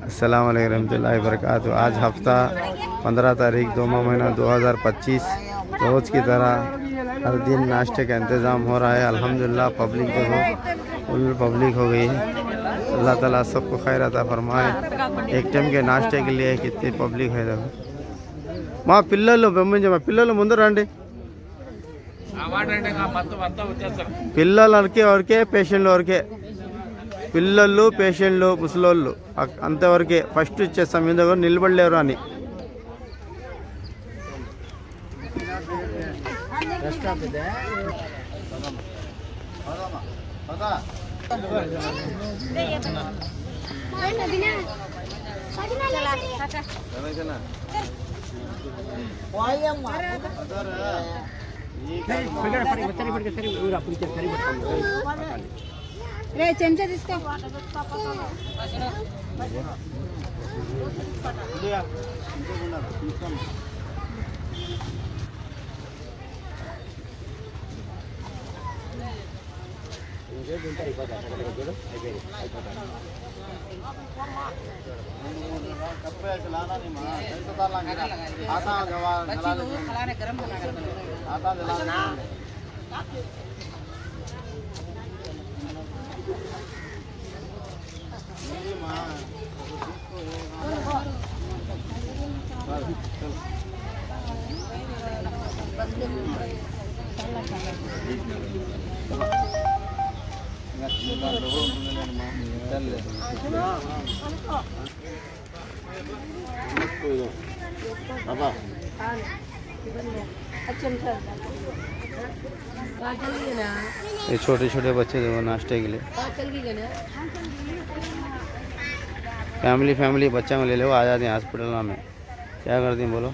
अस्सलाम वालेकुम रहमतुल्लाहि वबरकातुहू। आज हफ्ता 15 तारीख 2 महीना 2025। रोज़ की तरह हर दिन नाश्ते का इंतज़ाम हो रहा है। अल्हम्दुलिल्लाह पब्लिक देखो फुल पब्लिक हो गई है। अल्लाह ताला सबको खैर अता फरमाए। एक टाइम के नाश्ते के लिए कितनी पब्लिक है देखो। మా పిల్లలు ముందు రండి, పిల్లలకి వరకే పేషెంట్లు వరకే, పిల్లలు పేషెంట్లు ముసలోళ్ళు అంతవరకే ఫస్ట్ ఇచ్చేస్తాం. మీద కూడా నిలబడలేరు అని. రే చెంచా తీసుకో. ये छोटे छोटे बच्चे देखो नाश्ते के लिए। फैमिली बच्चा में ले लो, आ जाते हैं हॉस्पिटल में। क्या करती हैं बोलो?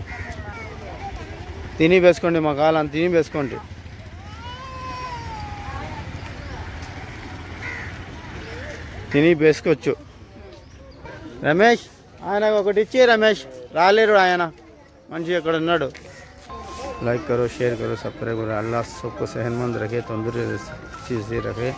తిని వేసుకోండి, మా కాలం తిని వేసుకోండి. తిని వేసుకోవచ్చు. రమేష్ ఆయన ఒకటి ఇచ్చి, రమేష్ రాలేరు, ఆయన మంచిగా ఇక్కడ ఉన్నాడు. लाइक करो, शेयर करो, सब्सक्राइब करो। अल्लाह सबको सेहतमंद रखे, तंदुरुस्त चीज़ रखे।